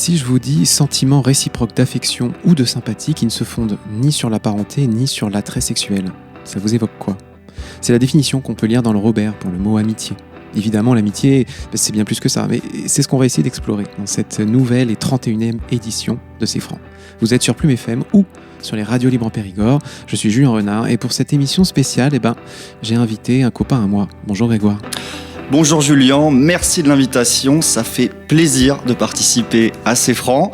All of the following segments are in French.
si je vous dis sentiment réciproque d'affection ou de sympathie qui ne se fondent ni sur la parenté ni sur l'attrait sexuel, ça vous évoque quoi ? C'est la définition qu'on peut lire dans le Robert pour le mot amitié. Évidemment, l'amitié, c'est bien plus que ça, mais c'est ce qu'on va essayer d'explorer dans cette nouvelle et 31e édition de C'est Franc. Vous êtes sur Plume FM ou sur les radios libres en Périgord. Je suis Julien Renard et pour cette émission spéciale, j'ai invité un copain à moi. Bonjour Grégoire. Bonjour Julien, merci de l'invitation, ça fait plaisir de participer à C'est Franc.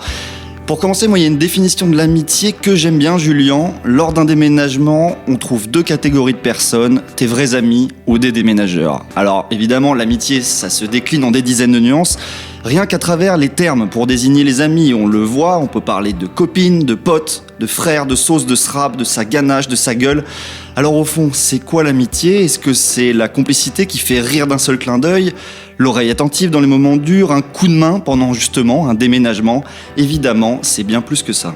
Pour commencer, moi, il y a une définition de l'amitié que j'aime bien, Julien. Lors d'un déménagement, on trouve 2 catégories de personnes, tes vrais amis ou des déménageurs. Alors, évidemment, l'amitié, ça se décline en des dizaines de nuances. Rien qu'à travers les termes pour désigner les amis, on le voit, on peut parler de copines, de potes, de frères, de sauce, de srap, de sa ganache, de sa gueule. Alors au fond, c'est quoi l'amitié ? Est-ce que c'est la complicité qui fait rire d'un seul clin d'œil ? L'oreille attentive dans les moments durs, un coup de main pendant justement un déménagement ? Évidemment, c'est bien plus que ça.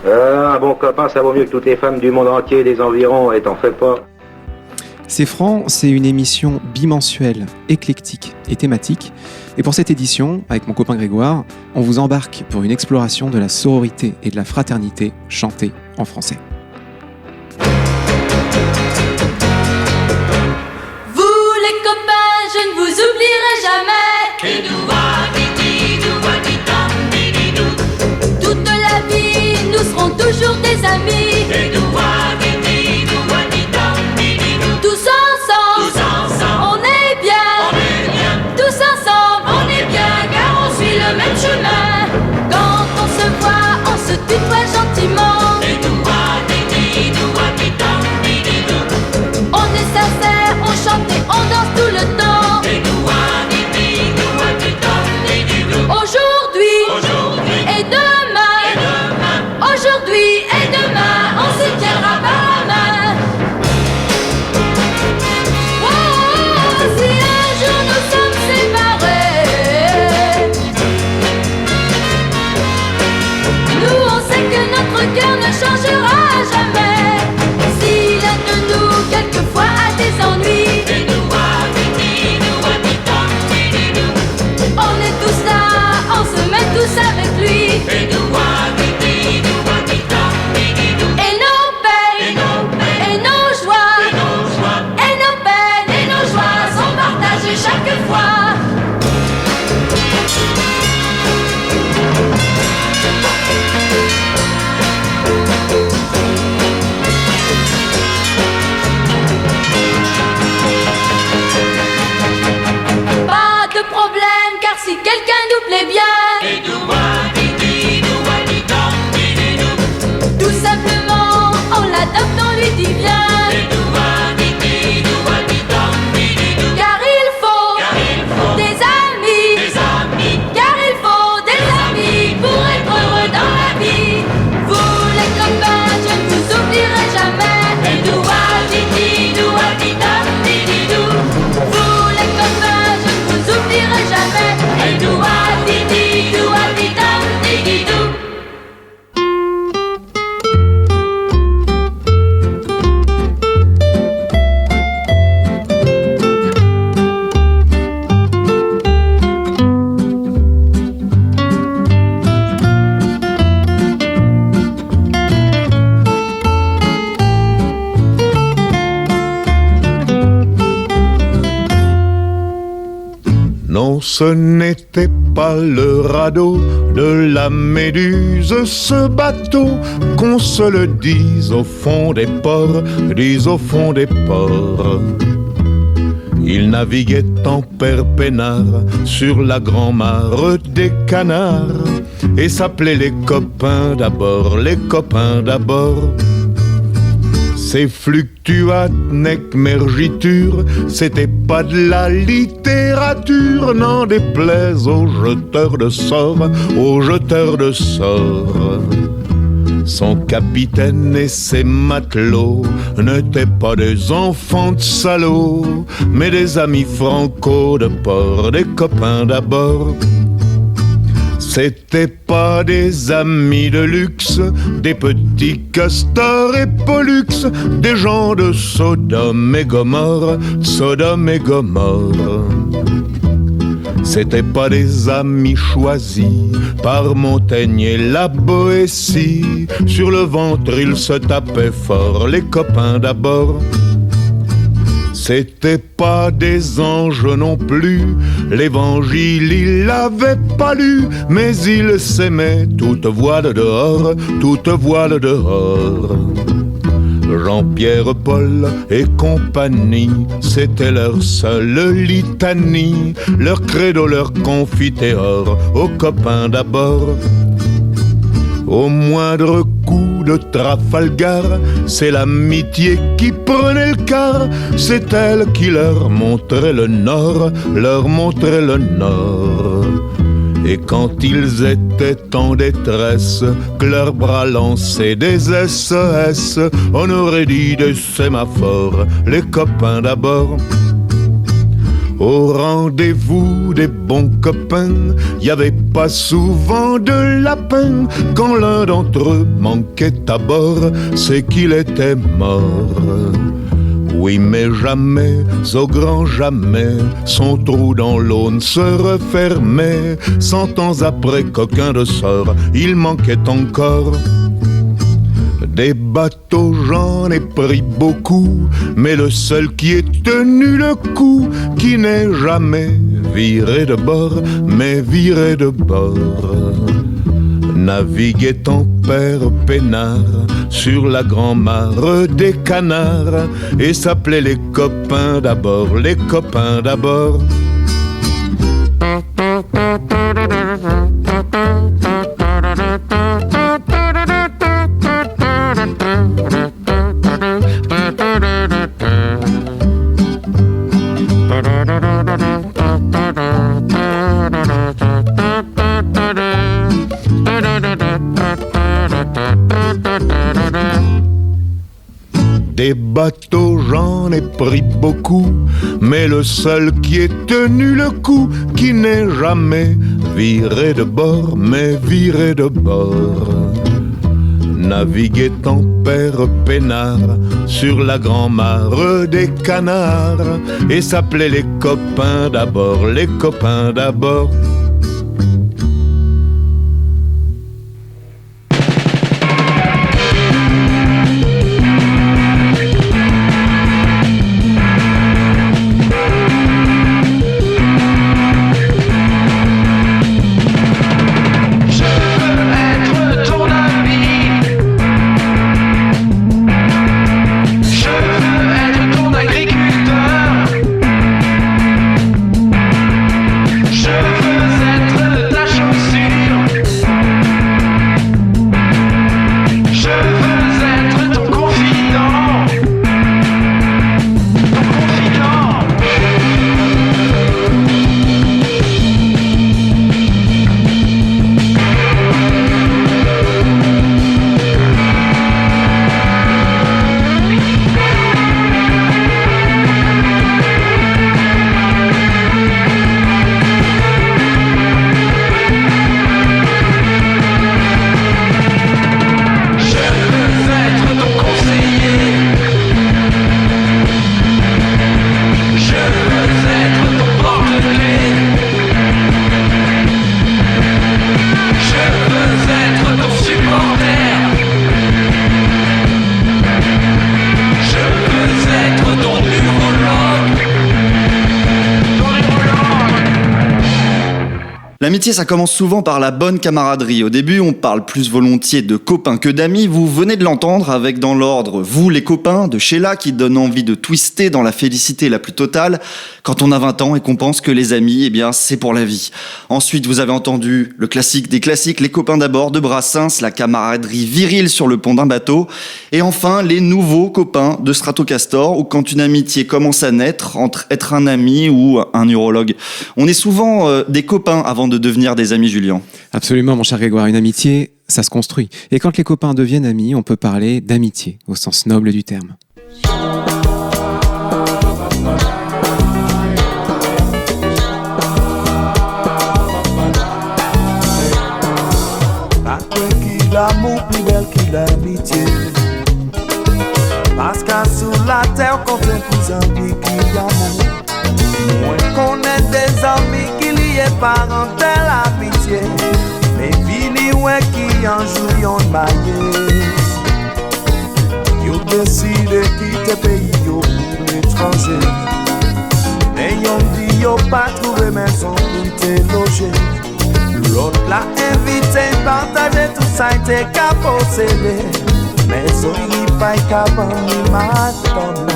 Un bon copain, ça vaut mieux que toutes les femmes du monde entier et des environs, et t'en fais pas. C'est Franc, c'est une émission bimensuelle, éclectique et thématique. Et pour cette édition, avec mon copain Grégoire, on vous embarque pour une exploration de la sororité et de la fraternité chantée en français. Vous les copains, je ne vous oublierai jamais. Toute la vie, nous serons toujours des amis. Ce n'était pas le radeau de la Méduse, ce bateau, qu'on se le dise au fond des ports, dise au fond des ports. Il naviguait en père peinard sur la grand-mare des canards et s'appelait les copains d'abord, les copains d'abord. Ces fluctuates nec mergiture, c'était pas de la littérature, n'en déplaise aux jeteurs de sorts, aux jeteurs de sorts. Son capitaine et ses matelots n'étaient pas des enfants de salauds, mais des amis franco de port, des copains d'abord. C'étaient pas des amis de luxe, des petits castors et pollux, des gens de Sodome et Gomorre, Sodome et Gomorre. C'étaient pas des amis choisis par Montaigne et la Boétie. Sur le ventre ils se tapaient fort, les copains d'abord. C'étaient pas des anges non plus, l'évangile il l'avait pas lu, mais ils s'aimaient, toute voile dehors, toute voile dehors. Jean-Pierre, Paul et compagnie, c'était leur seule litanie, leur credo, leur confiteor, aux copains d'abord. Au moindre coup de Trafalgar, c'est l'amitié qui prenait le quart. C'est elle qui leur montrait le nord, leur montrait le nord. Et quand ils étaient en détresse, que leurs bras lançaient des SES, on aurait dit des sémaphores, les copains d'abord. Au rendez-vous des bons copains, y avait pas souvent de lapin. Quand l'un d'entre eux manquait à bord, c'est qu'il était mort. Oui, mais jamais, au grand jamais, son trou dans l'Aune se refermait. 100 ans après qu'aucun de sort, il manquait encore. Des bateaux j'en ai pris beaucoup, mais le seul qui ait tenu le coup, qui n'est jamais viré de bord, mais viré de bord. Naviguait en père peinard sur la grand-mare des canards, et s'appelait les copains d'abord, les copains d'abord. Des bateaux j'en ai pris beaucoup, mais le seul qui ait tenu le coup, qui n'est jamais viré de bord, mais viré de bord. Naviguait en père peinard sur la grand-mare des canards, et s'appelait les copains d'abord, les copains d'abord. L'amitié, ça commence souvent par la bonne camaraderie. Au début, on parle plus volontiers de copains que d'amis. Vous venez de l'entendre avec dans l'ordre « Vous les copains » de Sheila qui donne envie de twister dans la félicité la plus totale quand on a 20 ans et qu'on pense que les amis, eh bien, c'est pour la vie. Ensuite, vous avez entendu le classique des classiques, les copains d'abord de Brassens, la camaraderie virile sur le pont d'un bateau. Et enfin, les nouveaux copains de Stratocaster, où quand une amitié commence à naître entre être un ami ou un urologue. On est souvent des copains avant de devenir des amis, Julien. Absolument, mon cher Grégoire. Une amitié, ça se construit. Et quand les copains deviennent amis, on peut parler d'amitié, au sens noble du terme. L'amour plus belle que l'amitié, parce qu'à sous la terre qu'on fait plus amis qu'il y a amour. Moins qu'on est des amis qu'il y transparentelle amitié. Mais vini ouais qui en joue yon maillé. Yo décide quitter pays yo pour l'étranger. Mais yon dit yo pas trouvé maison pour te loger. L'autre l'a invité, partager tout ça et t'es qu'à posséder. Mais so y pas qu'à ni m'attendre.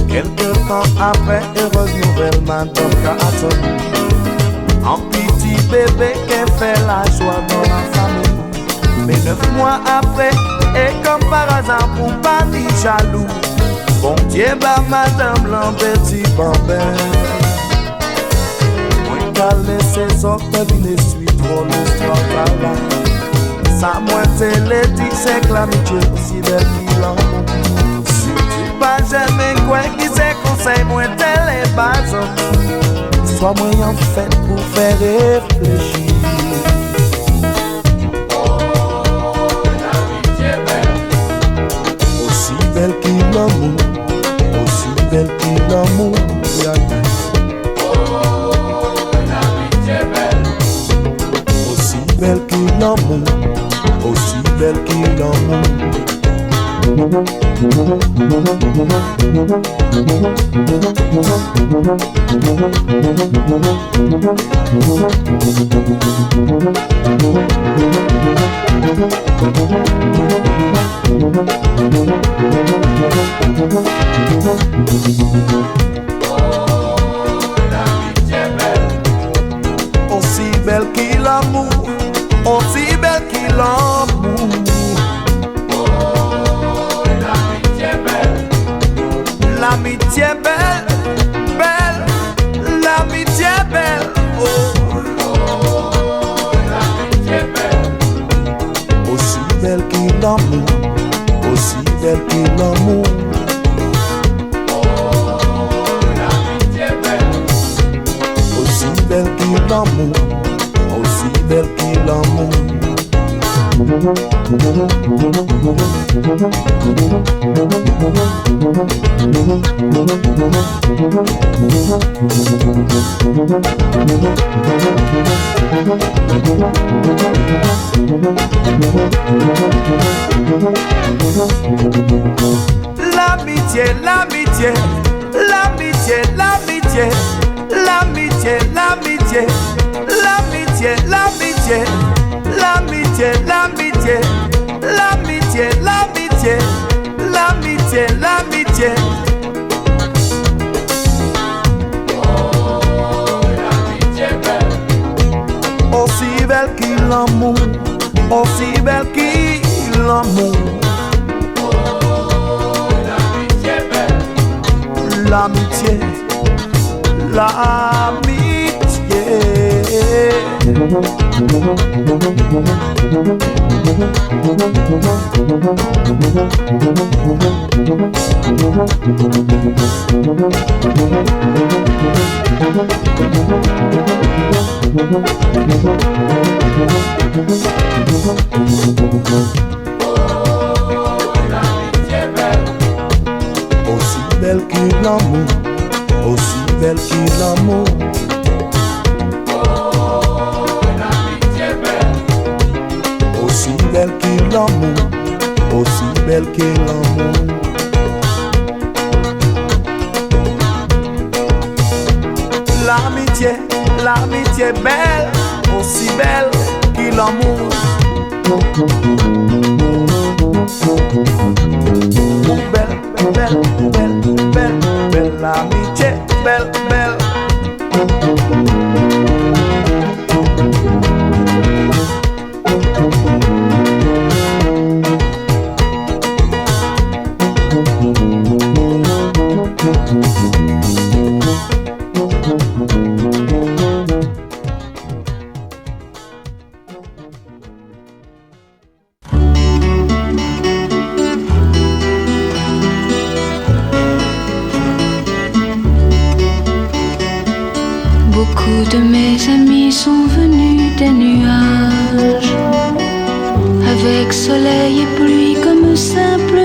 Quelque temps après, heureuse nouvelle, madame Carton. Un petit bébé qui fait la joie dans la famille. Mais 9 mois après, et comme par hasard pour pas ni jaloux, bon Dieu bah madame l'un petit bambin. Moi qu'à laisser sortir une suite pour l'histoire par là. Ça moi t'es dit c'est que l'amitié aussi belle qu'il en. Si tu pas jamais quoi qui c'est conseil moi t'es les bases. Sois moyen fait pour faire réfléchir. Aussi belle qu'il l'amour, aussi belle qu'il l'amour. Aussi belle qu'il l'amour, aussi belle qu'il l'amour. Aussi belle qu'il l'amour, aussi belle qu'il l'amour. L'amitié belle, belle, l'amitié belle, oh. L'amitié belle. Aussi belle qu'il l'amour, aussi belle qu'il l'amour. L'amitié belle. Aussi belle qu'il l'amour, aussi belle qu'il l'amour. L'amitié, l'amitié, l'amitié, l'amitié, l'amitié, l'amitié, l'amitié, l'amitié. L'amitié, l'amitié, l'amitié, l'amitié, l'amitié, l'amitié. Oh, l'amitié belle. Aussi belle qu'il l'amour, aussi belle qu'il l'amour. Oh, l'amitié belle. L'amitié, l'amitié. Aussi belle que l'amour, aussi belle que l'amour. Aussi belle que l'amour, aussi belle que l'amour. L'amitié, l'amitié belle, aussi belle que l'amour. Belle, belle, belle, belle, belle, l'amitié, belle, belle. Beaucoup de mes amis sont venus des nuages, avec soleil et pluie comme simple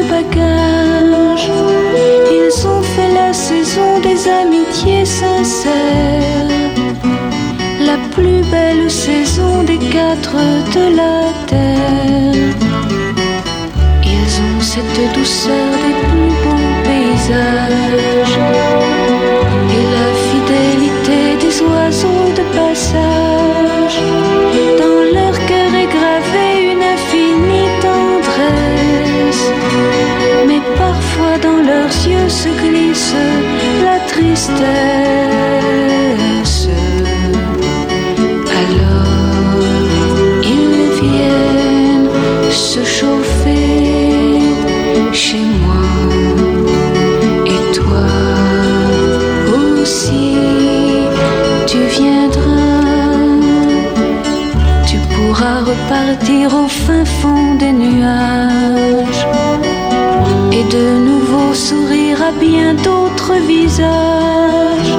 plus belle saison des quatre de la terre. Ils ont cette douceur des plus beaux paysages et la fidélité des oiseaux de passage. Dans leur cœur est gravée une infinie tendresse, mais parfois dans leurs yeux se glisse la tristesse. Alors ils viennent se chauffer chez moi, et toi aussi tu viendras. Tu pourras repartir au fin fond des nuages et de nouveau sourire à bien d'autres visages,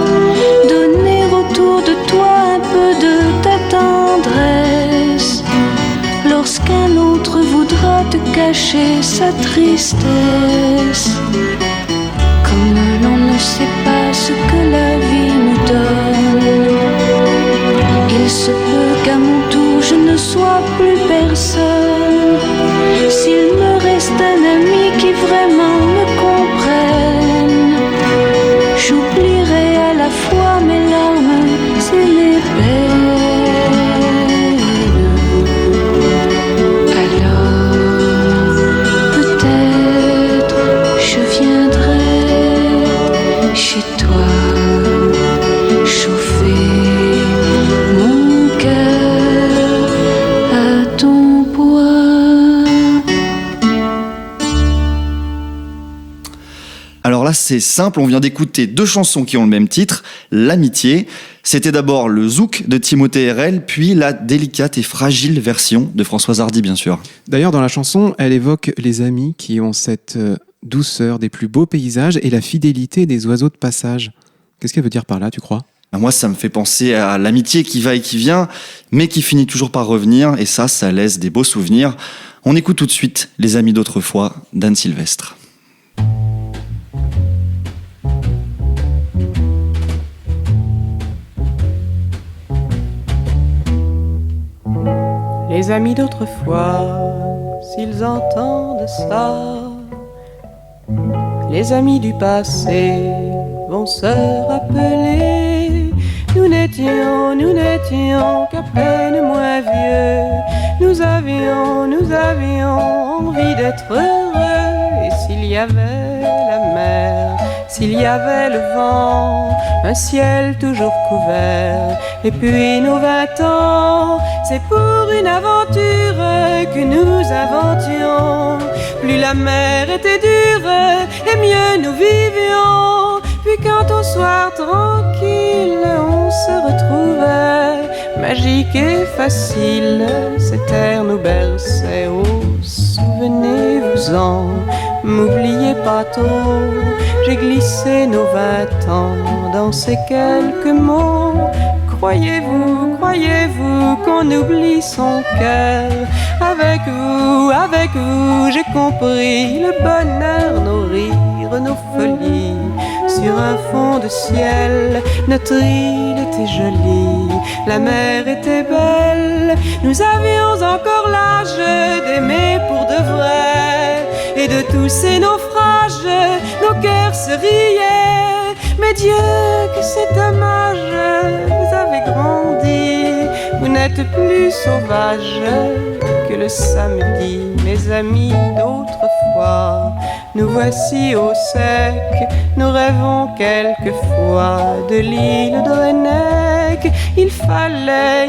donner autour de toi un peu de ta tendresse lorsqu'un autre voudra te cacher sa tristesse. Comme l'on ne sait pas ce que la vie nous donne, il se peut qu'à mon tour je ne sois plus personne. S'il me reste un ami qui vraiment me comprenne, j'oublierai à la fois mes larmes et mes peines. Alors peut-être je viendrai chez toi, chauffer mon cœur à ton bois. Alors là, c'est simple, on vient d'écouter deux chansons qui ont le même titre, L'amitié. C'était d'abord le zouk de Timothée RL, puis la délicate et fragile version de Françoise Hardy, bien sûr. D'ailleurs, dans la chanson, elle évoque les amis qui ont cette douceur des plus beaux paysages et la fidélité des oiseaux de passage. Qu'est-ce qu'elle veut dire par là, tu crois ? Moi, ça me fait penser à l'amitié qui va et qui vient, mais qui finit toujours par revenir, et ça laisse des beaux souvenirs. On écoute tout de suite Les amis d'autrefois d'Anne Sylvestre. Les amis d'autrefois, s'ils entendent ça, les amis du passé vont se rappeler. Nous n'étions qu'à peine moins vieux. Nous avions envie d'être heureux. Et s'il y avait la mer, s'il y avait le vent, un ciel toujours couvert, et puis nos 20 ans, c'est pour une aventure que nous inventions. Plus la mer était dure, et mieux nous vivions. Puis quand au soir tranquille, on se retrouvait, magique et facile, cette terre nous berçait. Oh, souvenez-vous-en, m'oubliez pas tôt, j'ai glissé nos 20 ans dans ces quelques mots. Croyez-vous qu'on oublie son cœur? Avec vous, j'ai compris le bonheur, nos rires, nos folies. Sur un fond de ciel, notre île était jolie, la mer était belle. Nous avions encore l'âge d'aimer pour de vrai, et de tous ces naufrages, nos cœurs se riaient. Mais Dieu, que c'est dommage, vous avez grandi, vous n'êtes plus sauvage que le samedi. Mes amis d'autrefois, nous voici au sec, nous rêvons quelquefois de l'île de Rennec. Il fallait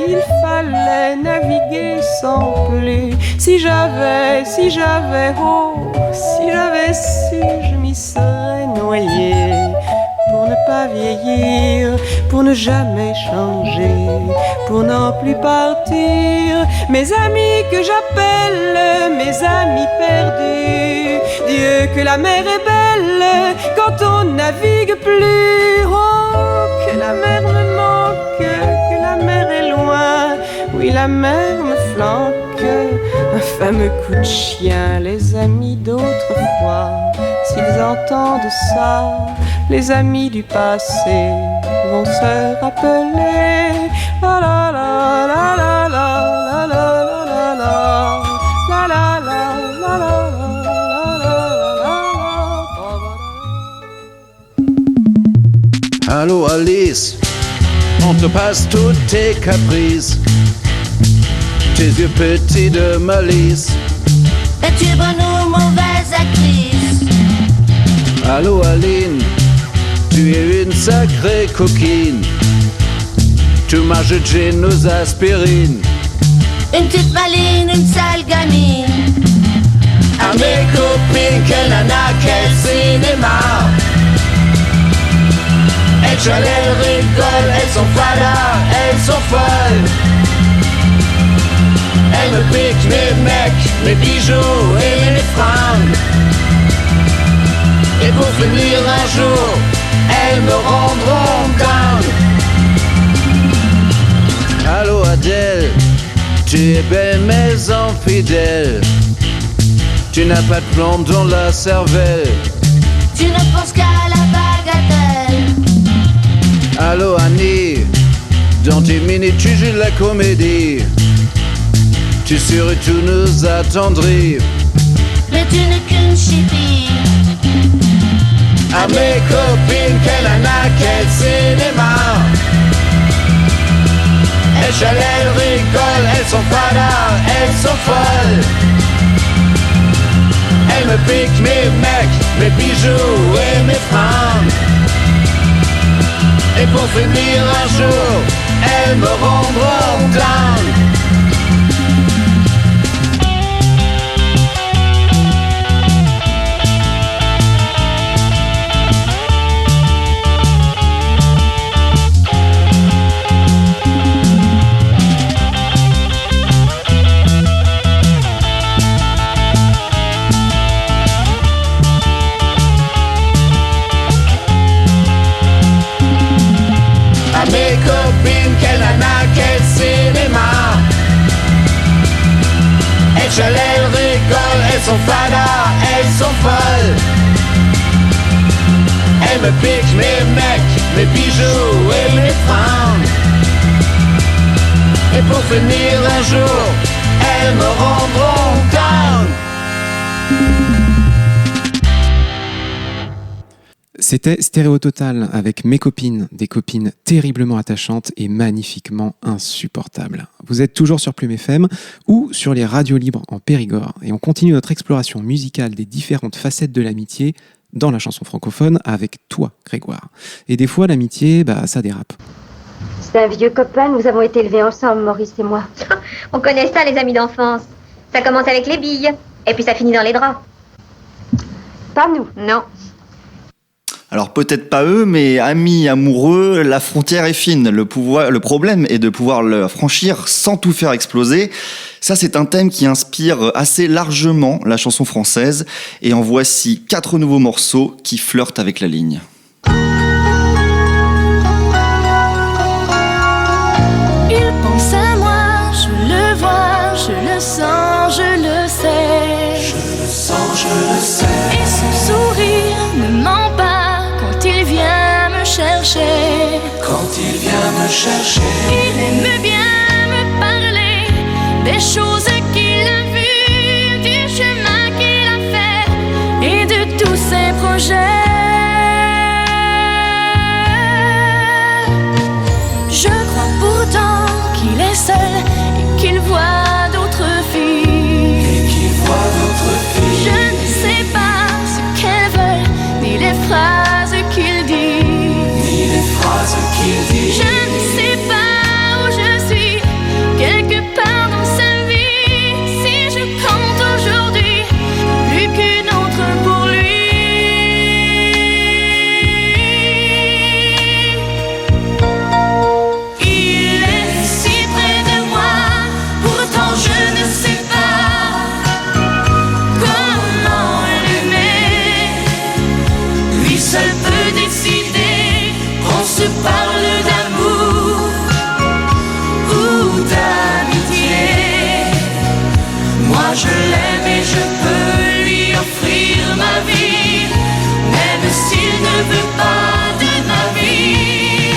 naviguer sans plus. Si j'avais, oh, si j'avais su, je m'y serais noyé. Pour ne pas vieillir, pour ne jamais changer, pour n'en plus partir. Mes amis que j'appelle mes amis perdus. Dieu, que la mer est belle quand on navigue plus. Oh, que la mer me manque, que la mer est loin. Oui, la mer me flanque, un fameux coup de chien. Les amis d'autrefois, s'ils entendent ça, les amis du passé vont se rappeler. La la la la la la la la la la la la la la la. Allô Alice, on te passe toutes tes caprices, tes yeux petits de malice. Es-tu bonne ou mauvaise actrice? Allô Aline, tu es une sacrée coquine. Tu marches de gin aux aspirines. Une petite maline, une sale gamine. À mes copines, quelle nana, quel cinéma. Elles chialent, elles rigolent, elles sont fadas, elles sont folles. Elles me piquent mes mecs, mes bijoux et mes fringues. Et pour finir un jour, elles me rendront dingue. Allô Adèle, tu es belle mais infidèle. Tu n'as pas de plomb dans la cervelle. Tu ne penses qu'à la bagatelle. Allô Annie, dans 10 minutes tu joues la comédie. Tu saurais tout nous attendrir. Mais tu n'es qu'une chipie. À mes copines, quelle nana, quel cinéma. Elles chialent, elles rigolent, elles sont fadas, elles sont folles. Elles me piquent mes mecs, mes bijoux et mes fringues. Et pour finir un jour, elles me rendront dingue. Mes copines, quelle nana, quel cinéma. Elles chialent, elles rigolent, elles sont fadas, elles sont folles. Elles me piquent mes mecs, mes bijoux et mes fringues. Et pour finir un jour, elles me rendront dingue. C'était Stéréo Total avec Mes copines, des copines terriblement attachantes et magnifiquement insupportables. Vous êtes toujours sur Plume FM ou sur les radios libres en Périgord et on continue notre exploration musicale des différentes facettes de l'amitié dans la chanson francophone avec toi, Grégoire. Et des fois, l'amitié, ça dérape. C'est un vieux copain, nous avons été élevés ensemble, Maurice et moi. On connaît ça, les amis d'enfance. Ça commence avec les billes, et puis ça finit dans les draps. Pas nous. Non. Alors peut-être pas eux, mais amis, amoureux, la frontière est fine. Le problème est de pouvoir le franchir sans tout faire exploser. Ça, c'est un thème qui inspire assez largement la chanson française. Et en voici 4 nouveaux morceaux qui flirtent avec la ligne. Il pense à moi, je le vois, je le sens, je le sais. Je le sens, je le sais. Et son sourire ne ment pas. Quand il vient me chercher, il aime bien me parler des choses qu'il a vues, du chemin qu'il a fait et de tous ses projets. Je crois pourtant qu'il est seul et qu'il voit d'autres filles. Je ne sais pas ce qu'elles veulent ni les phrases qu'il dit. Je ne sais pas où je suis, quelque part dans sa vie. Si je compte aujourd'hui, plus qu'une autre pour lui. Il est si près de moi, pourtant je ne sais pas comment l'aimer. Lui seul peut décider qu'on se parle d'amour ou d'amitié. Moi je l'aime et je peux lui offrir ma vie, même s'il ne veut pas de ma vie.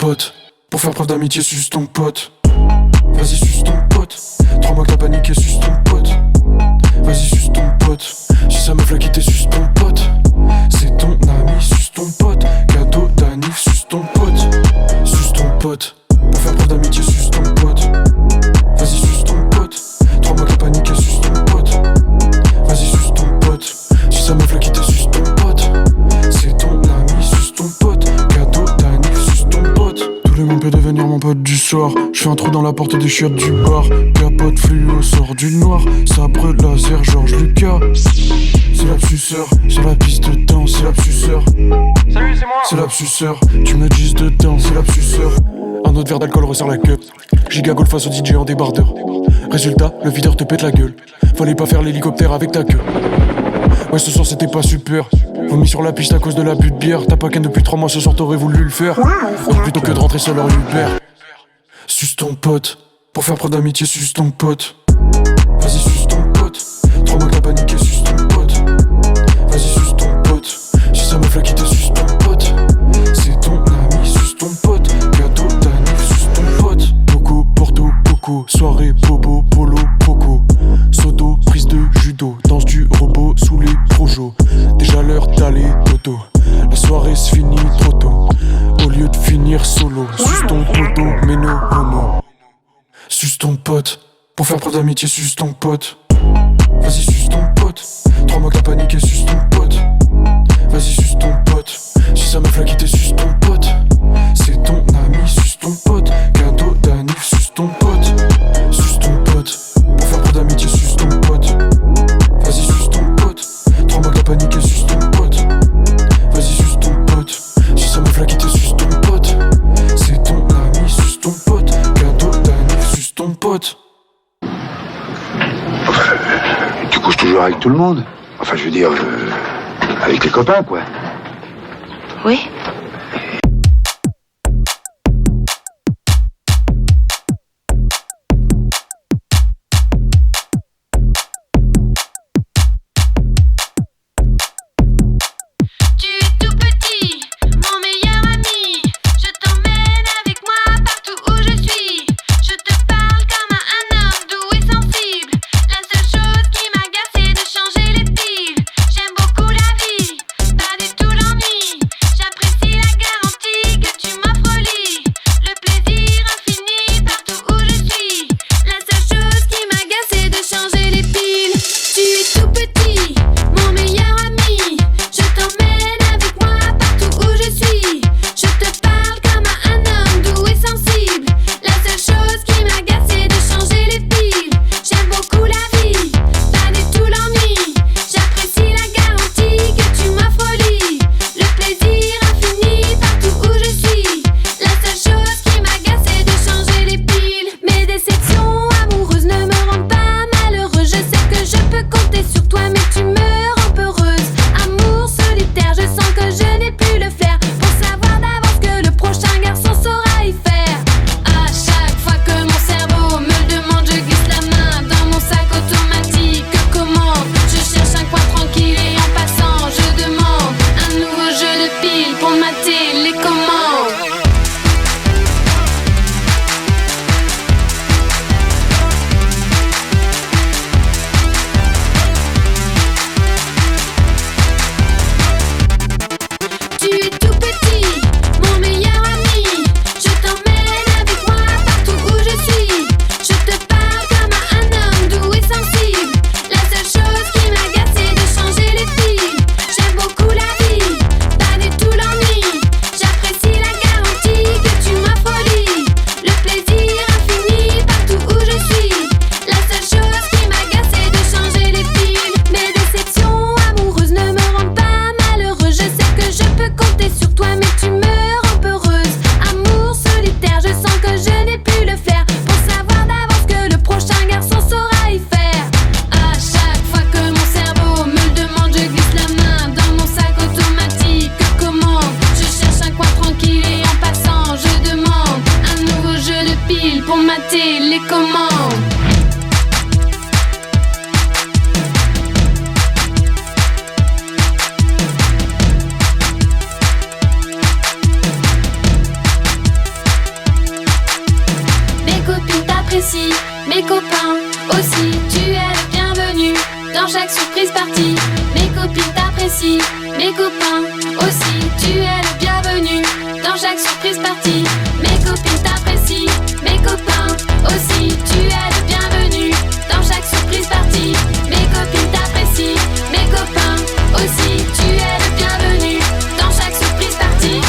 pote. Pour faire preuve d'amitié, suce ton pote. Vas-y, suce ton pote. 3 mois que t'as paniqué, suce ton pote. Vas-y, suce ton pote. Si sa meuf l'a quitté, suce ton pote. C'est ton ami, suce ton pote. Cadeau d'anniv, suce ton pote. Suce ton pote. Pour faire preuve d'amitié, suce ton pote. Vas-y, suce ton pote. 3 mois que t'as paniqué, suce ton pote. Vas-y, suce ton pote. Si sa meuf l'a quitté, suce ton pote. C'est ton ami, suce ton pote. Cadeau d'anniv, suce ton pote. Tout le monde peut devenir mon pote du soir. J'fais un trou dans la porte des chiottes du bar. Capote fluo sort du noir. Sabre laser Georges Lucas. C'est l'absuceur, sur la piste de danse, c'est l'absuceur. Salut, c'est moi. C'est l'absuceur, tu me dis dedans, c'est l'absuceur. Un autre verre d'alcool resserre la queue. Giga golf face au DJ en débardeur. Résultat, le videur te pète la gueule. Fallait pas faire l'hélicoptère avec ta queue. Ouais, ce soir c'était pas super. Vomi sur la piste à cause de l'abus de bière. T'as pas qu'un depuis 3 mois, ce soir t'aurais voulu le faire. Donc plutôt que de rentrer seul en Uber. Suce ton pote. Pour faire preuve d'amitié, suce ton pote. Vas-y, suce ton pote. 3 mois que t'as paniqué, suce ton pote. Vas-y, suce ton pote. Si sa meuf l'a quitté, suce ton pote. C'est ton ami, suce ton pote. Cadeau d'anniv, suce ton pote. Coco, Porto, Coco. Soirée, bobo, polo, poco. Sodo, prise de judo. Danse du robot sous les projos. Déjà l'heure d'aller dodo. La soirée se finit trop tôt. Au lieu de finir solo. Suce ton poteau, mais no homo. Suce ton pote. Pour faire preuve d'amitié, suce ton pote. Vas-y, suce ton pote. 3 mois que t'as paniqué, suce ton pote. Vas-y, suce ton pote. Si sa meuf l'a quitté, suce ton pote. C'est ton ami, suce ton pote. Cadeau d'anniv, suce ton pote. Suce ton pote. Pour faire preuve d'amitié, suce ton pote. Vas-y, suce ton pote. 3 mois que t'as paniqué, suce ton pote. Vas-y, suce ton pote. Si sa meuf l'a quitté, suce ton pote. C'est ton ami, suce ton pote. Cadeau d'anniv, suce ton pote. Tu couches toujours avec tout le monde? Enfin, je veux dire, avec les copains, quoi. Oui. J'apprécie surprise party. Mes copines t'apprécient, mes copains aussi. Tu es le bienvenu dans chaque surprise party. Mes copines t'apprécient, mes copains aussi. Tu es le bienvenu dans chaque surprise party. Mes copines t'apprécient, mes copains aussi. Tu es le bienvenu dans chaque surprise party.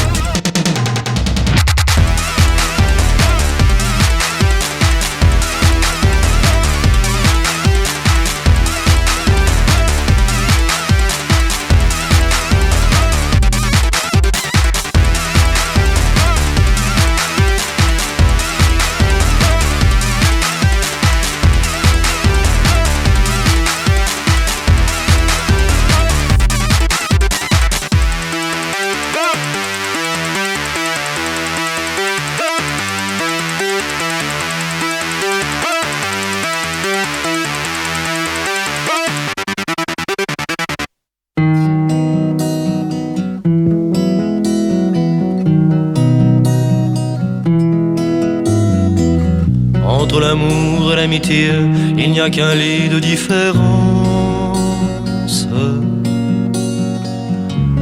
Entre l'amour et l'amitié, il n'y a qu'un lit de différence.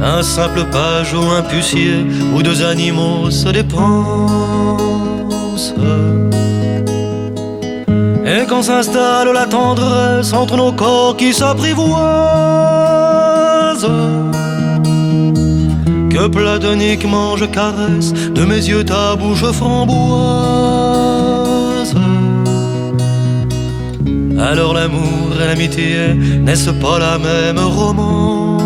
Un simple page ou un pucier, où deux animaux se dépensent. Et quand s'installe la tendresse entre nos corps qui s'apprivoisent, que platoniquement je caresse de mes yeux ta bouche framboise. Alors l'amour et l'amitié, n'est-ce pas la même romance?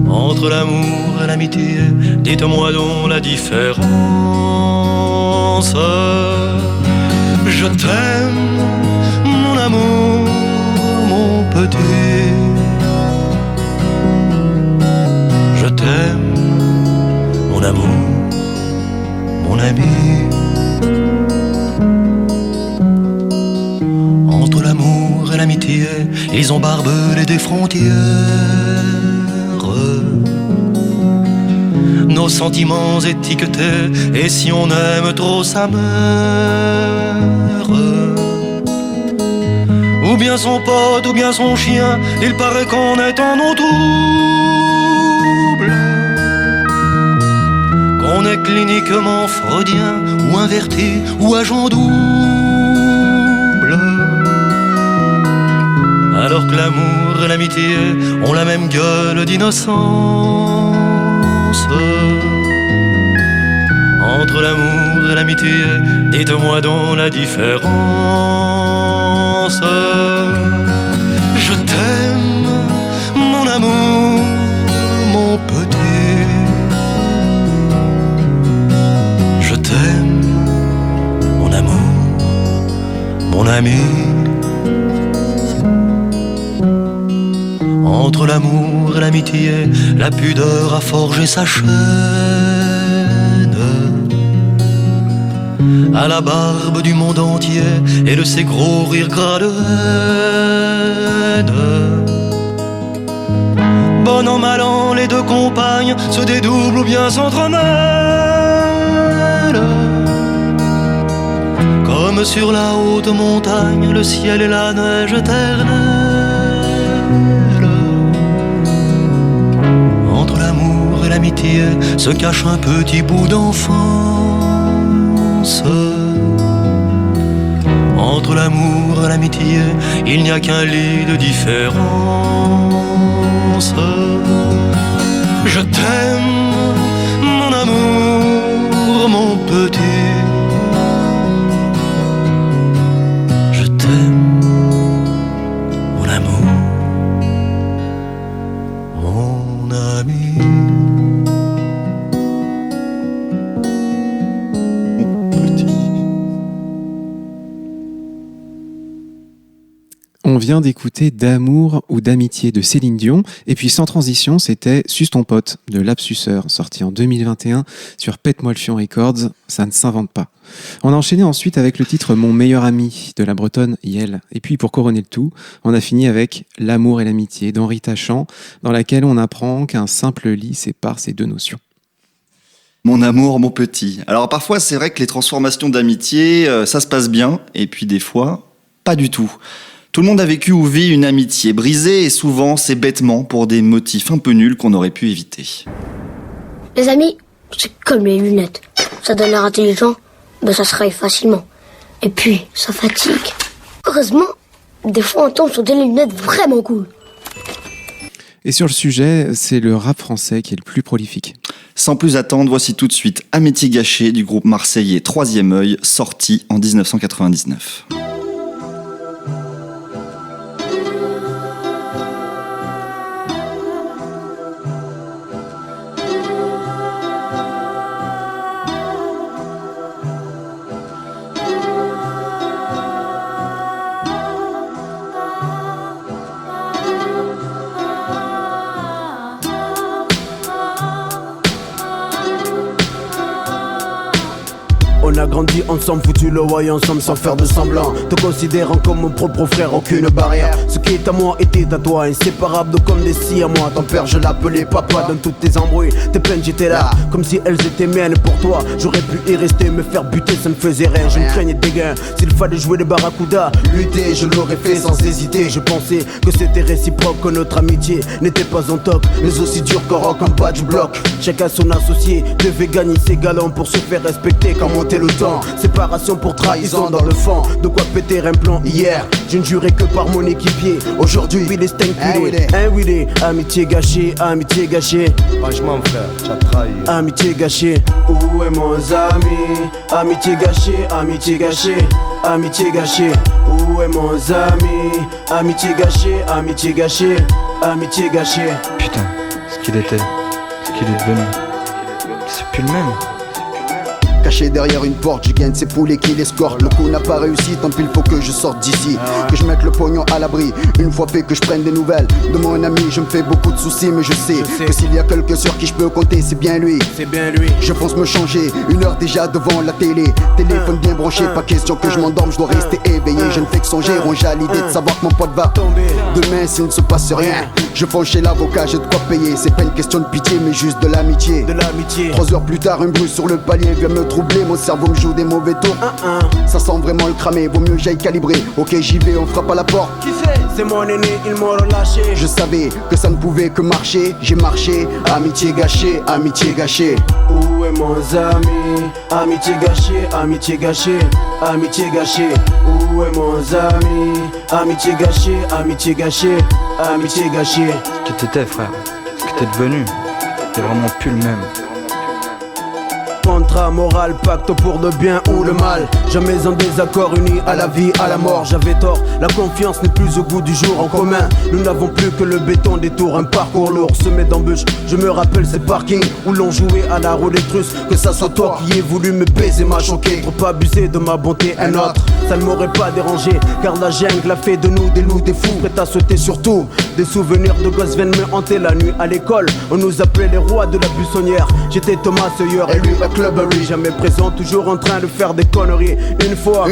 Entre l'amour et l'amitié, dites-moi donc la différence. Je t'aime, mon amour, mon petit. Je t'aime, mon amour, mon ami. Entre l'amour et l'amitié, ils ont barbelé des frontières. Nos sentiments étiquetés, et si on aime trop sa mère, ou bien son pote, ou bien son chien, il paraît qu'on est en eau trouble, qu'on est cliniquement freudien, ou inverti, ou agent double. Alors que l'amour et l'amitié ont la même gueule d'innocence. Entre l'amour et l'amitié, dites-moi donc la différence. Je t'aime, mon amour, mon petit. Je t'aime, mon amour, mon ami. Entre l'amour et l'amitié, la pudeur a forgé sa chaîne. À la barbe du monde entier et de ses gros rires gras de haine. Bon an, mal an, les deux compagnes se dédoublent ou bien s'entremêlent. Comme sur la haute montagne, le ciel et la neige éternelle. Entre l'amour et l'amitié se cache un petit bout d'enfance. Entre l'amour et l'amitié, il n'y a qu'un lit de différence. Je t'aime, mon amour, mon petit. Je t'aime, mon amour, mon ami. On vient d'écouter D'amour ou d'amitié de Céline Dion, et puis sans transition, c'était Suce ton pote de Lapsuceur, sorti en 2021 sur Pète-moi le fion Records, ça ne s'invente pas. On a enchaîné ensuite avec le titre Mon meilleur ami de la bretonne Yel, et puis pour couronner le tout, on a fini avec L'amour et l'amitié d'Henri Tachant, dans laquelle on apprend qu'un simple lit sépare ces deux notions. Mon amour, mon petit. Alors parfois, c'est vrai que les transformations d'amitié, ça se passe bien, et puis des fois, pas du tout. Tout le monde a vécu ou vit une amitié brisée et souvent c'est bêtement pour des motifs un peu nuls qu'on aurait pu éviter. Les amis, c'est comme les lunettes. Ça donne l'air intelligent, mais ça se raye facilement. Et puis, ça fatigue. Heureusement, des fois on tombe sur des lunettes vraiment cool. Et sur le sujet, c'est le rap français qui est le plus prolifique. Sans plus attendre, voici tout de suite Amitié gâchée du groupe marseillais Troisième Œil, sorti en 1999. On a grandi ensemble, foutu le why ensemble sans faire de semblant. Te considérant comme mon propre frère, aucune barrière. Ce qui est à moi était à toi, inséparable comme des si à moi. Ton père je l'appelais papa, dans toutes tes embrouilles, tes peines j'étais là, comme si elles étaient miennes pour toi. J'aurais pu y rester, me faire buter, ça me faisait rien. Je me craignais des gains, s'il fallait jouer les barracudas, lutter, je l'aurais fait sans hésiter. Je pensais que c'était réciproque, que notre amitié n'était pas en toc, mais aussi dur qu'un rock en bas du bloc. Chacun son associé devait gagner ses galons pour se faire respecter quand montait le temps. Séparation pour trahison dans le fond, de quoi péter un plan hier. Je ne jurais que par mon équipier. Aujourd'hui, il est stinculé. Willy, amitié gâchée, amitié gâchée. Franchement frère, tu as trahi. Amitié gâchée, où est mon ami? Amitié gâchée, amitié gâchée. Amitié gâchée, où est mon ami? Amitié gâchée, amitié gâchée. Amitié gâchée. Putain, ce qu'il était, ce qu'il est devenu, c'est plus le même. Caché derrière une porte, je gagne ces poulets qui l'escortent. Le coup n'a pas réussi, tant pis il faut que je sorte d'ici. Que je mette le pognon à l'abri, une fois fait que je prenne des nouvelles de mon ami. Je me fais beaucoup de soucis, mais je sais que s'il y a quelqu'un sur qui je peux compter, c'est bien lui. C'est bien lui. Je pense me changer, 1 heure déjà devant la télé. Téléphone bien branché, pas question que je m'endorme, je dois rester éveillé. Je ne fais que songer, ronger à l'idée de savoir que mon pote va tomber. Demain s'il ne se passe rien, je fonce chez l'avocat, j'ai de quoi payer. C'est pas une question de pitié, mais juste de l'amitié. De l'amitié. 3 heures plus tard, un bruit sur le palier vient me troubler. Mon cerveau me joue des mauvais tours. Ça sent vraiment le cramé, vaut mieux j'aille calibrer. Ok, j'y vais, on frappe à la porte. Qui c'est? C'est mon aîné, il m'a relâché. Je savais que ça ne pouvait que marcher. J'ai marché, amitié gâchée, amitié gâchée. Où est mon ami? Amitié gâchée, amitié gâchée. Amitié gâchée, où est mon ami? Amitié gâchée, amitié gâchée. Amitié gâchée. Ce que t'étais frère, ce que t'es devenu, t'es vraiment plus le même. Contrat moral, pacte pour le bien ou le mal. Jamais en désaccord, unis à la vie, à la mort. J'avais tort, la confiance n'est plus au goût du jour en commun. Nous n'avons plus que le béton des tours, un parcours lourd semé d'embûches. Je me rappelle ces parkings où l'on jouait à la roulette russe. Que ça soit toi qui ai voulu me baiser m'a choqué. Trop abusé de ma bonté, un autre, ça ne m'aurait pas dérangé. Car la jungle a fait de nous des loups, des fous, prêts à sauter surtout. Des souvenirs de gosses viennent me hanter la nuit à l'école. On nous appelait les rois de la buissonnière. J'étais Thomas Sawyer et lui Clubbery. Jamais présent, toujours en train de faire des conneries. Une fois,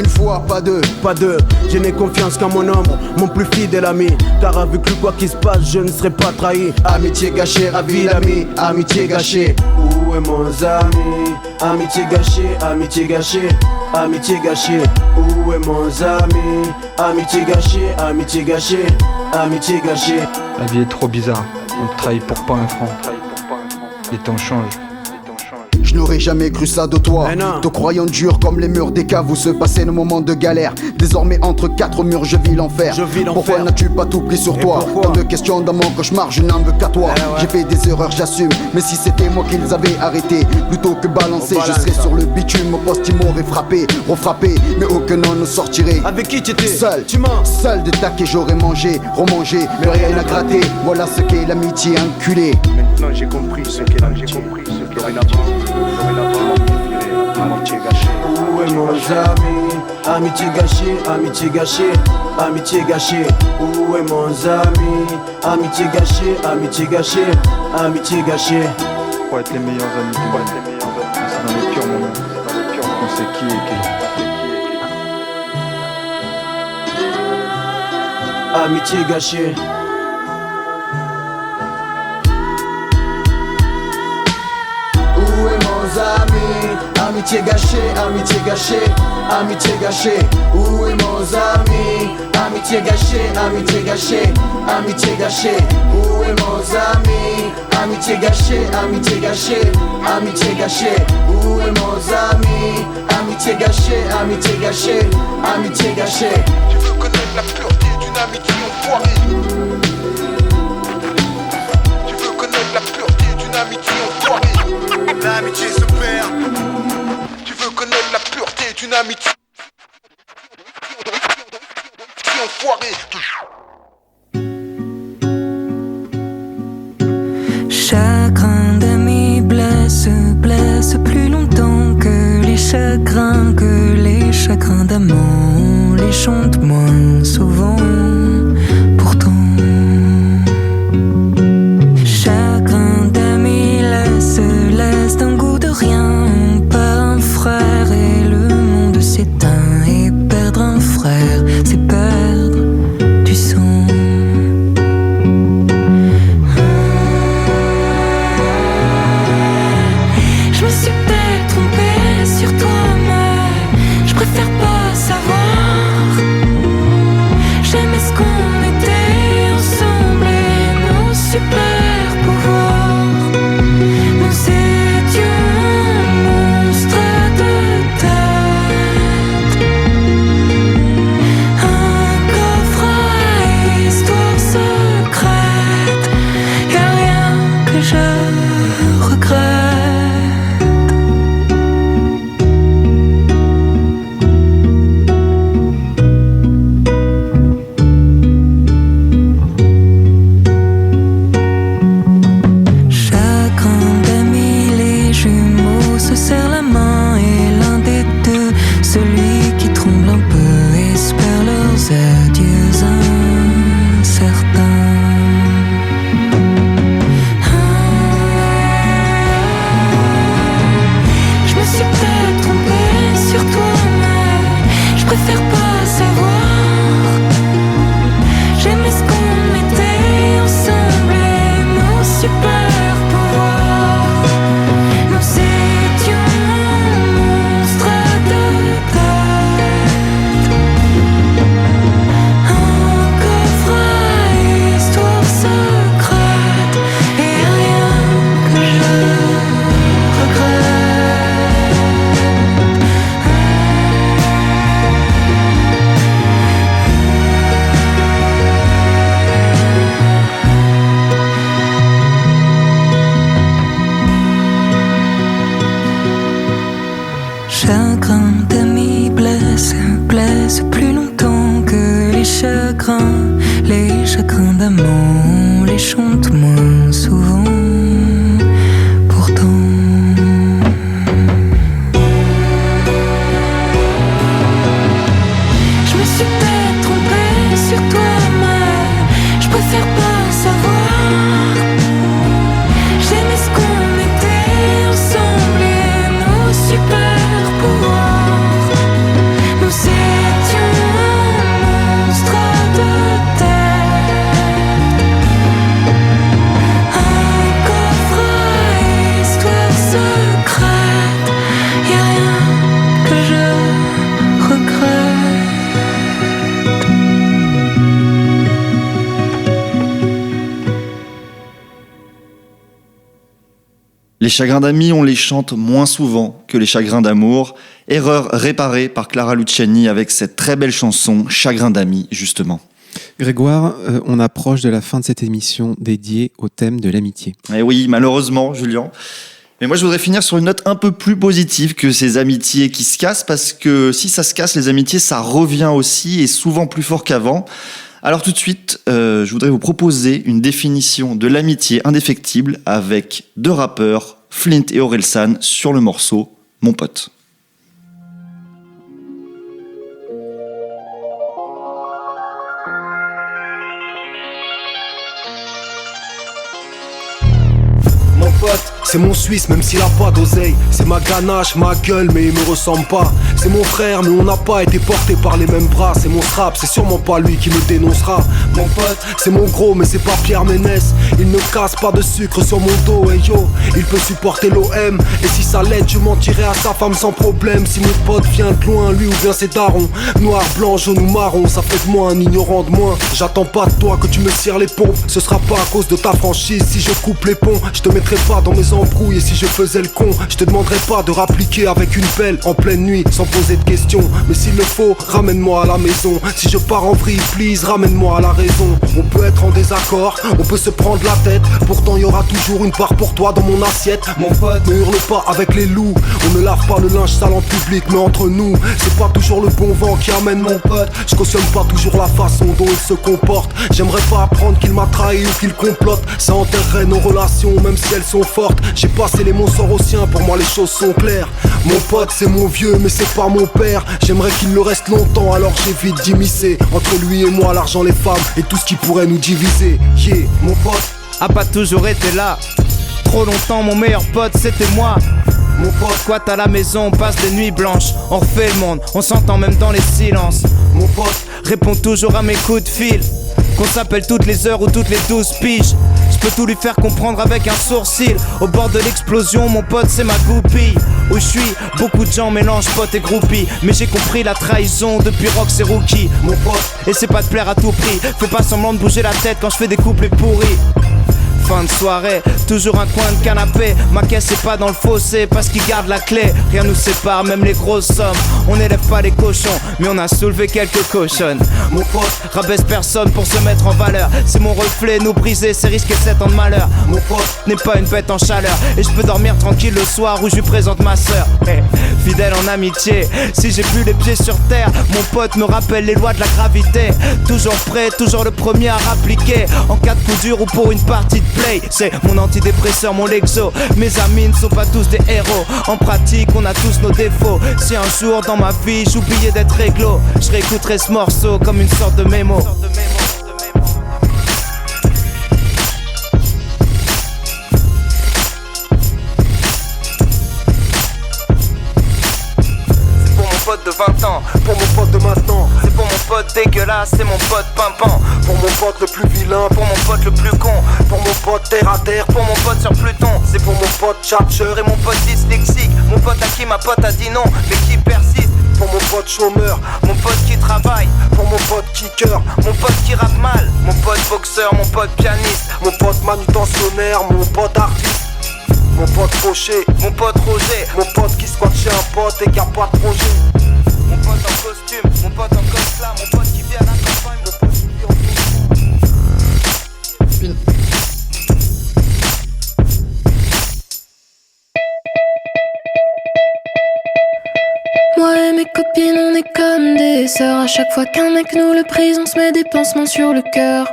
pas deux. Je n'ai confiance qu'en mon ombre, mon plus fidèle ami. Car avec lui quoi qu'il se passe, je ne serai pas trahi. Amitié gâchée, ravi l'ami, amitié gâchée. Où est mon ami? Amitié gâchée, amitié gâchée. Amitié gâchée, où est mon ami? Amitié gâchée, amitié gâchée. Amitié gâchée. La vie est trop bizarre, on te trahit pour pas un franc. Les temps changent. Je n'aurais jamais cru ça de toi. Te croyant dur comme les murs des caves où se passaient nos moments de galère. Désormais entre 4 murs je vis l'enfer. Pourquoi n'as-tu pas tout pris sur toi? Tant de questions dans mon cauchemar, je n'en veux qu'à toi. J'ai fait des erreurs, j'assume. Mais si c'était moi qu'ils avaient arrêté, plutôt que balancer, je serais sur le bitume. Au poste ils m'auraient frappé, refrappé, mais aucun nom ne sortirait. Avec qui t'étais? Seul, seul de taquet j'aurais mangé, remangé, mais rien à gratter. Voilà ce qu'est l'amitié enculée. Maintenant j'ai compris ce qu'est l'amitié. Amitié gâchée. Où est mon ami? Amitié gâchée, amitié gâchée. Amitié gâchée. Où est mon ami? Amitié gâchée, amitié gâchée. Amitié gâchée. Pour être les meilleurs amis du monde, c'est dans les purs moments qu'on sait qui est qui. Amitié gâchée. Où est mon ami? amitié gâchée, amitié gâchée, amitié gâchée. Où est mon ami? Amitié gâchée, amitié gâchée, amitié gâchée. Où est mon ami? Amitié gâchée, amitié gâchée, amitié gâchée. Où est mon ami? Amitié gâchée, amitié gâchée, amitié gâchée. Tu veux connaître la pureté d'une amitié enfoirée? Tu veux connaître la pureté d'une amitié enfoirée? L'amitié se perd. Tu veux connaître la pureté d'une amitié enfoirée? Chagrin d'amis blesse, blesse plus longtemps que les chagrins d'amant, les chante moins souvent. Pourtant, chagrin d'amis laisse d'un goût de rien, pas un frère et le monde s'éteint. Et perdre un frère, c'est perdre du sang. Je me suis peut-être trompée sur toi, mais je préfère pas savoir. J'aimais ce qu'on était ensemble et nos super pouvoirs. Nous étions monstres de tête, un coffre à histoire secrète. Y'a rien que je regrette. Chacun d'amis, les jumeaux se serrent la main et l'un des deux, celui qui tremble un peu, espère leurs adieux incertains. Je me suis peut-être trompée sur toi, mais je préfère pas savoir. J'aimais ce qu'on était ensemble et nos super pouvoirs. Nous étions monstres de tête, un coffre à histoire secrète. Et rien que je regrette. Chagrin d'amis blesse, blesse plus longtemps que les chagrins d'amant, les chante moins souvent. Pourtant, je me suis peut-être trompée sur toi, mais je préfère pas savoir. J'aimais ce qu'on était ensemble et nos super pouvoirs. Nous étions monstres de tête, un coffre à histoire secrète. Y'a rien que je regrette. Les chagrins d'amis, on les chante moins souvent que les chagrins d'amour. Erreur réparée par Clara Luciani avec cette très belle chanson Chagrin d'amis, justement. Grégoire, on approche de la fin de cette émission dédiée au thème de l'amitié. Et oui, malheureusement, Julien. Mais moi, je voudrais finir sur une note un peu plus positive que ces amitiés qui se cassent, parce que si ça se casse, les amitiés, ça revient aussi, et souvent plus fort qu'avant. Alors tout de suite, je voudrais vous proposer une définition de l'amitié indéfectible avec deux rappeurs, Flint et Orelsan, sur le morceau « Mon pote ». Mon pote, c'est mon Suisse même s'il a pas d'oseille. C'est ma ganache, ma gueule mais il me ressemble pas. C'est mon frère mais on n'a pas été porté par les mêmes bras. C'est mon strap, c'est sûrement pas lui qui me dénoncera. Mon pote, c'est mon gros mais c'est pas Pierre Ménès. Il ne casse pas de sucre sur mon dos, hey yo. Il peut supporter l'OM et si ça l'aide je mentirai à sa femme sans problème. Si mon pote vient de loin, lui ou bien c'est daron. Noir, blanc, jaune ou marron, ça fait de moi un ignorant de moins. J'attends pas de toi que tu me tires les pompes. Ce sera pas à cause de ta franchise si je coupe les ponts. Je te mettrai pas dans mes embrouilles et si je faisais le con, je te demanderai pas de rappliquer avec une pelle en pleine nuit sans poser de questions. Mais s'il le faut, ramène-moi à la maison. Si je pars en vrille, please, ramène-moi à la raison. On peut être en désaccord, on peut se prendre la tête. Pourtant y aura toujours une part pour toi dans mon assiette. Mon pote, ne hurle pas avec les loups. On ne lave pas le linge sale en public, mais entre nous, c'est pas toujours le bon vent qui amène mon pote. Je cautionne pas toujours la façon dont il se comporte. J'aimerais pas apprendre qu'il m'a trahi ou qu'il complote. Ça enterrerait nos relations même si elles sont fortes. J'ai passé les mots sans aux siens, pour moi les choses sont claires. Mon pote c'est mon vieux mais c'est pas mon père. J'aimerais qu'il le reste longtemps alors j'évite d'immiscer entre lui et moi l'argent, les femmes et tout ce qui pourrait nous diviser. Yeah, mon pote a pas toujours été là. Trop longtemps mon meilleur pote c'était moi. Mon pote, quoi à la maison, on passe des nuits blanches. On refait le monde, on s'entend même dans les silences. Mon pote répond toujours à mes coups de fil. Qu'on s'appelle toutes les heures ou toutes les 12 piges. Je peux tout lui faire comprendre avec un sourcil. Au bord de l'explosion, mon pote c'est ma goupille. Où je suis, beaucoup de gens mélangent pote et groupie. Mais j'ai compris la trahison depuis Rox et Rookie. Mon pote, et c'est pas de plaire à tout prix. Fais pas semblant de bouger la tête quand je fais des couplets pourris. Fin de soirée, toujours un coin de canapé. Ma caisse est pas dans le fossé parce qu'il garde la clé. Rien nous sépare, même les grosses sommes. On n'élève pas les cochons, mais on a soulevé quelques cochonnes. Mon pote rabaisse personne pour se mettre en valeur. C'est mon reflet, nous briser, c'est risquer 7 ans de malheur. Mon pote n'est pas une bête en chaleur. Et je peux dormir tranquille le soir où je lui présente ma soeur. Fidèle en amitié, si j'ai plus les pieds sur terre, mon pote me rappelle les lois de la gravité. Toujours prêt, toujours le premier à rappliquer. En cas de coup dur ou pour une partie de play, c'est mon antidépresseur, mon Lexo. Mes amis ne sont pas tous des héros. En pratique, on a tous nos défauts. Si un jour dans ma vie j'oubliais d'être réglo, je réécouterai ce morceau comme une sorte de mémo. De 20 ans, pour mon pote de maintenant, c'est pour mon pote dégueulasse, c'est mon pote pimpant, pour mon pote le plus vilain, pour mon pote le plus con, pour mon pote terre à terre, pour mon pote sur Pluton, c'est pour mon pote chercheur et mon pote dyslexique, mon pote à qui ma pote a dit non, mais qui persiste, pour mon pote chômeur, mon pote qui travaille, pour mon pote kicker, mon pote qui rappe mal, mon pote boxeur, mon pote pianiste, mon pote manutentionnaire, mon pote artiste. Mon pote Fauché, mon pote Roger, mon pote qui squatte chez un pote et qui a pas de projet. Mon pote en costume, mon pote en cosplay, mon pote qui vit à la campagne, mon pote qui vit en Moi et mes copines, on est comme des sœurs. À chaque fois qu'un mec nous le prise, on se met des pansements sur le cœur.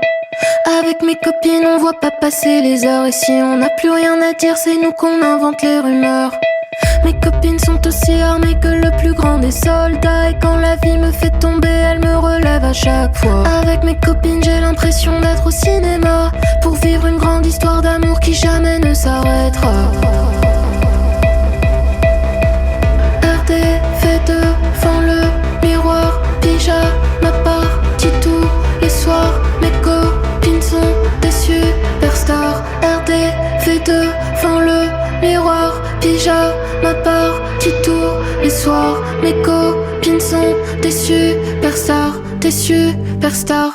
Avec mes copines, on voit pas passer les heures. Et si on n'a plus rien à dire, c'est nous qu'on invente les rumeurs. Mes copines sont aussi armées que le plus grand des soldats. Et quand la vie me fait tomber, elle me relève à chaque fois. Avec mes copines, j'ai l'impression d'être au cinéma pour vivre une grande histoire d'amour qui jamais ne s'arrêtera. RD fait devant le miroir, pyjama party tous les soirs. Mes copines sont des superstars. RD fait devant le miroir, pyjama party tous les soirs. Mes copines sont des superstars, des superstars.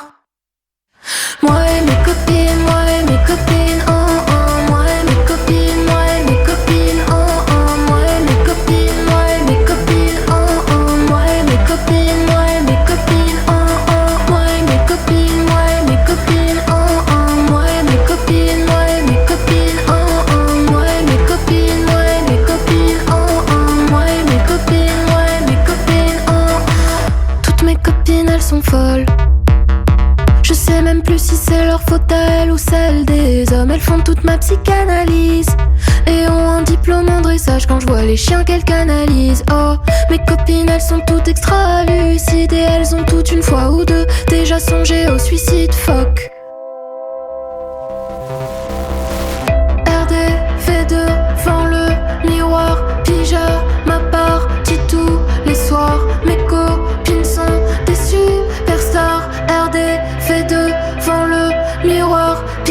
Moi et mes copines, moi et mes copines, oh oh. Moi et mes copines, moi et mes copines, oh oh. Moi et mes copines, moi et mes copines, oh oh. Moi et mes copines, moi et mes copines, oh oh. Moi et mes copines, moi et mes copines, oh oh. Moi et mes copines, moi et mes copines, oh oh. Moi et mes copines, moi et mes copines, oh oh. Moi et mes copines, moi et mes copines, oh oh. Toutes mes copines, elles sont folles. Je sais même plus si c'est leur faute à elles ou celle des hommes. Elles font toute ma psychanalyse et ont un diplôme en dressage quand je vois les chiens qu'elles canalisent. Oh, mes copines elles sont toutes extra lucides et elles ont toutes une fois ou deux déjà songé au suicide. Fuck. RD fait de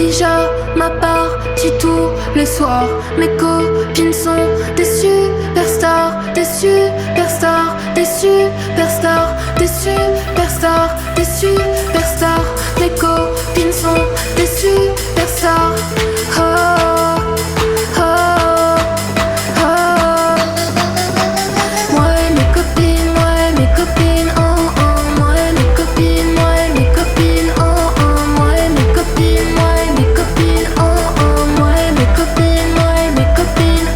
pyjama party tous les soirs. Mes copines sont des superstars, des superstars, des superstars, des superstars, des superstars. Mes copines sont des superstars. Oh, oh, oh. Moi et mes copines, oh, oh. Moi et mes copines, oh, oh. Moi et mes copines, oh, oh. Moi et mes copines, oh, oh. Moi et mes copines,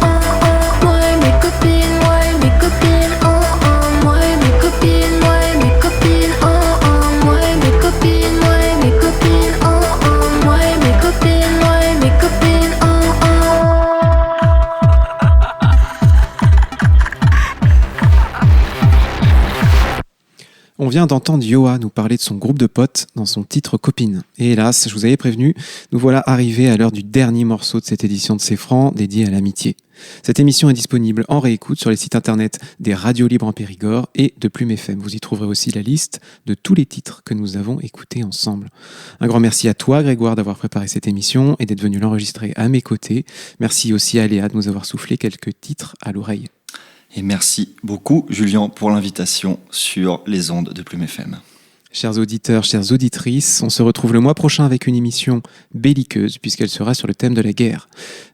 oh, oh. Moi et mes copines, oh, oh. Moi et mes copines, oh, oh. Moi et mes copines, oh, oh. Moi et mes copines, oh, oh. On vient d'entendre Yoa nous parler de son groupe de potes dans son titre Copine. Et hélas, je vous avais prévenu, nous voilà arrivés à l'heure du dernier morceau de cette édition de C'est Franc dédiée à l'amitié. Cette émission est disponible en réécoute sur les sites internet des radios libres en Périgord et de Plume FM. Vous y trouverez aussi la liste de tous les titres que nous avons écoutés ensemble. Un grand merci à toi Grégoire d'avoir préparé cette émission et d'être venu l'enregistrer à mes côtés. Merci aussi à Léa de nous avoir soufflé quelques titres à l'oreille. Et merci beaucoup Julien pour l'invitation sur les ondes de Plume FM. Chers auditeurs, chères auditrices, on se retrouve le mois prochain avec une émission belliqueuse puisqu'elle sera sur le thème de la guerre.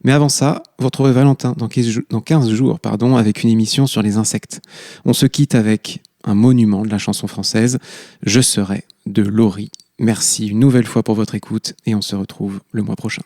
Mais avant ça, vous retrouverez Valentin dans 15 jours avec une émission sur les insectes. On se quitte avec un monument de la chanson française, Je serai de Laurie. Merci une nouvelle fois pour votre écoute et on se retrouve le mois prochain.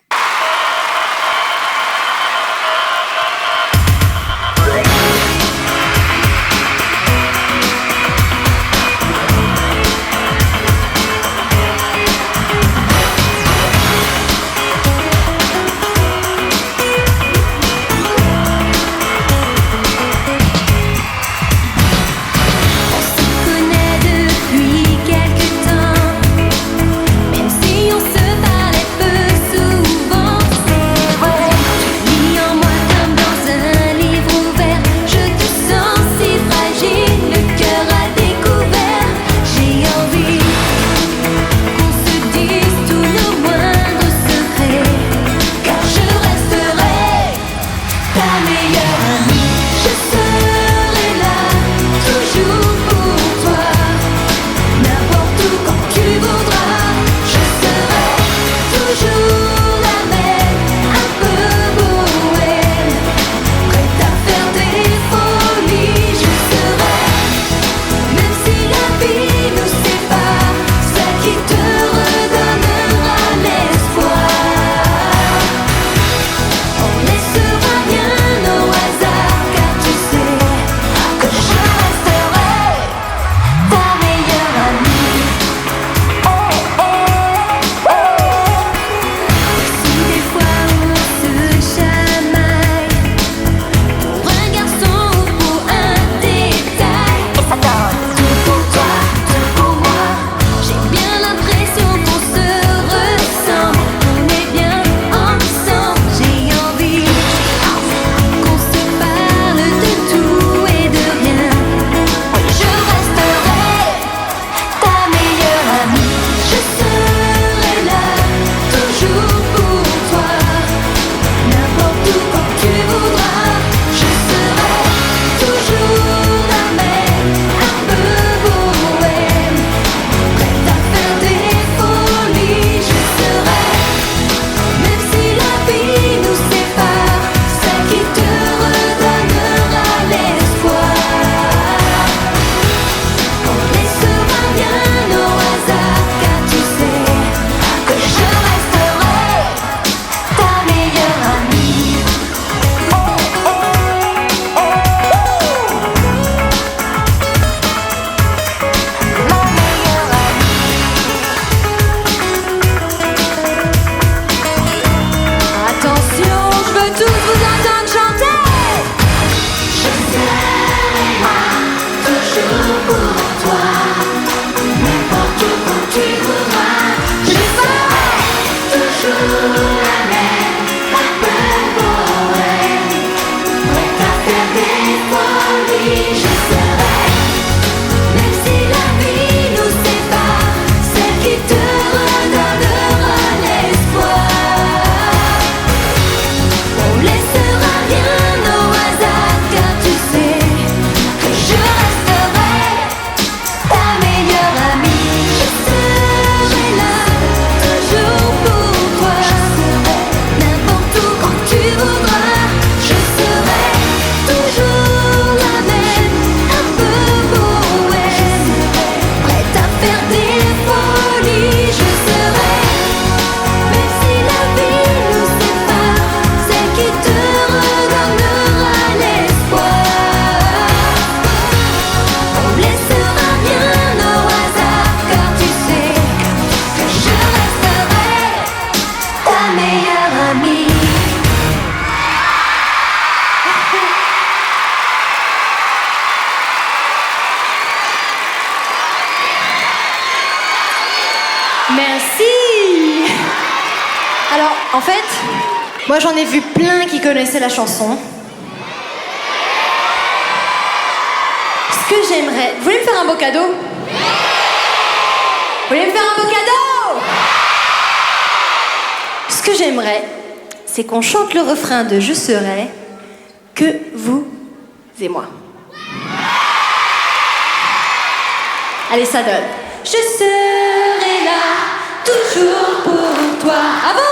Même si la vie nous sépare, celle qui te redonnera l'espoir. ta meilleure amie. Merci. Alors, en fait, moi j'en ai vu plein qui connaissaient la chanson. Ce que j'aimerais... Vous voulez me faire un beau cadeau? Vous voulez me faire un beau cadeau? Ce que j'aimerais, c'est qu'on chante le refrain de Je serai que vous et moi. Allez, ça donne. Je serai là, toujours pour toi. À vous!